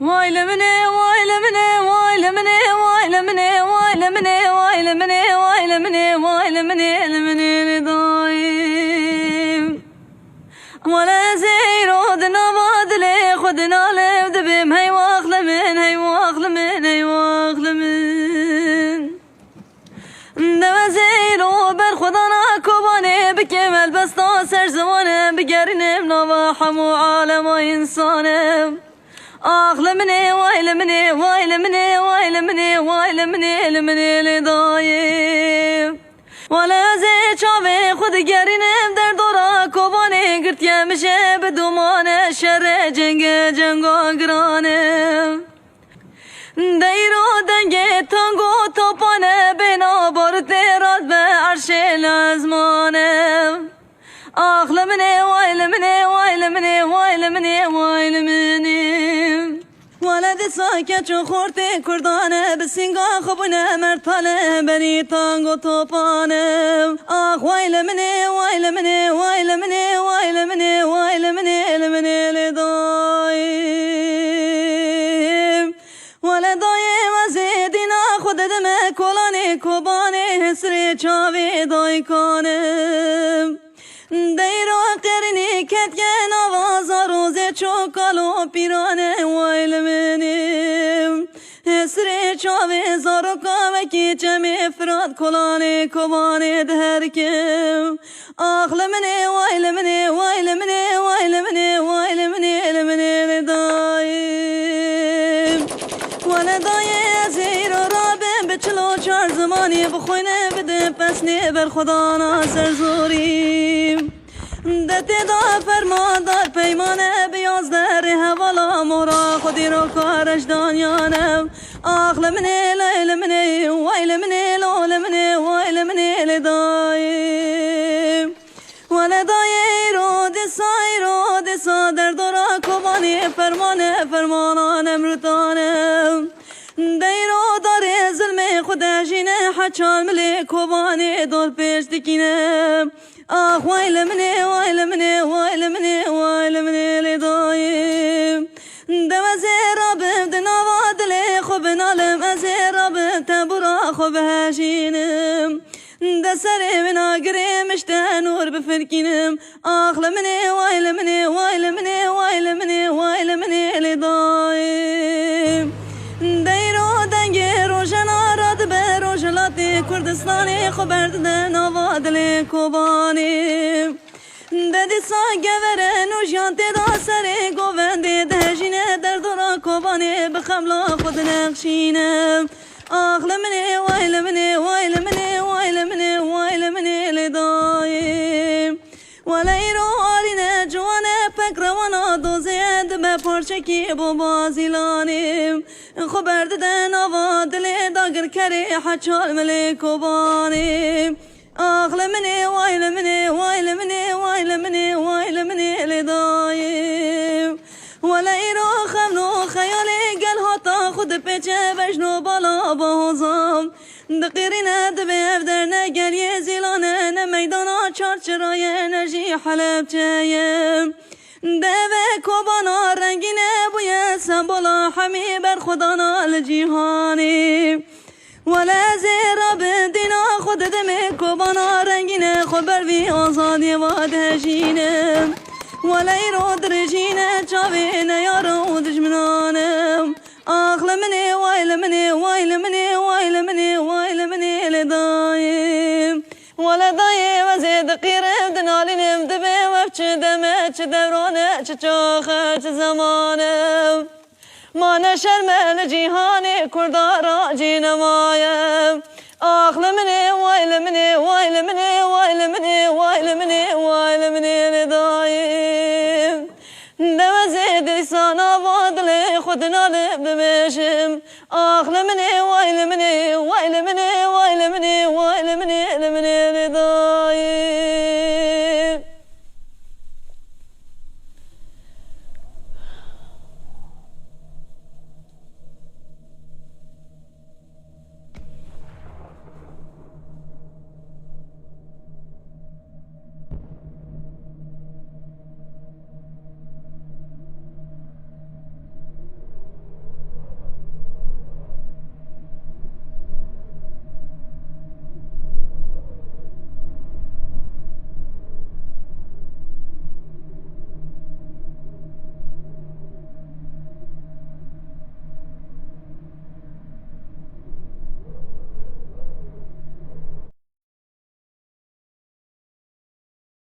واي لمني واي لمني واي لمني واي لمني واي لمني واي لمني واي لمني واي لمني لمني لضايم ولا زيرو دنا بادلي خدنا لبد بهم هي واخل من هي واخل من هي واخل من دوا زيرو بر خدنا كوباني بكمل بس سر زمانه بقرنم نواحم وعالم وإنسانم آخ لمني واي لمني واي لمني واي لمني واي لمني لمني لضايم ولا زي شافي خود قرنم در دورا كوباني قرت يمشي بدومان شر جنگو قرانم دايرو دنگه تانگو توپانه بنا بارت راد به عرش لازمانم آخ لمني واي لمني واي لمني واي لمني واي لمني ولد ساکت چون خورته کردانه بسینگا خوبونه مرتاله بنی تانگو توپانه آخ واي لمني واي لمني واي لمني واي لمني واي لمني لمني لضايم ولدايم ازیدینا خود دمه کلانی کوبانی حسری چاوی دای کنم دیرو قرنی کتگن آواز روزه چوکالو پیرانه وایل منیم حسری چاوی زارو کامکی چمی فراد کلانی کوبانی درکم آخ لمنی وایل منی وایل منی وایل منی وایل منی لمنی لدایم ولدای زیرو رابم بچلو چار زمانی بخوینه بده پسنی بر خدا ناصر زوریم دته دا فرماندار پیمانه بیاز در حوالا مورا خودی رو کارش دانیانم آخ لمنی لیل منی ویل منی لول منی ویل منی لدایم ولدای رو دسا در دورا کبانی فرمانان امرتانم دیرو داره ظلم خودشینه حچال ملی کبانی دور پیش دکینم آخ ویل منی ویل منی ویل منی ویل منی لدایم دوازه رابم دنوا دلی خوب نالم ازه رابم تبورا خوب هشینم دسر من آگری مشته نور بفرکینم آخ لمنی ویل منی ویل منی ویل منی ویل منی لدایم دیرو دنگی روشن آراد به روشلاتی کردستانی خبرد ده نوادلی کوبانی ددی ساگه وره نوشیان تیدا سری گووندی دهجینه در دورا کوبانی بخملا خود نقشینم آخ لمنی ویل منی ویل منی ویل منی ویل منی لدایم ولیرو آرینه جوانه پک روانا دوزید به پارچکی بو بازیلانیم خبرد ده نوا دلی داگر کری حچال ملی کوبانیم آخ لمنی ویل منی ویل منی ویل منی ویل منی لدایم ولیرو خمنو خیالی گل هاتا خود پیچه بجنو بالا باوزام دقیرینه دبیف در نگریه زیلانه نمیدانا چارچرای انرژی حلب چیم دوه کوبانا رنگینه بوی سنبولا حمی بر خدانا لجیهانی ولا زیرا بدینا خود دمی کوبانا رنگینه خبر بی آزادی و دهجینه ولا يرود رجينا جابينا يا رود جمنانم آخ لمني ويل مني ويل مني ويل مني ويل مني لدايم ولا دايم وزيد قيرم دنالينم دبي وفش دمج دورانه چچاخه زمانم ما نشر من جيهاني كردارا جينا مايم آخ لمني ويل مني ويل مني ويل مني ويل مني ويل مني لدايم دوازي سانا وادلي خدنا لبمشم آخ لمني ويل مني ويل مني ويل مني ويل مني لمني لدايم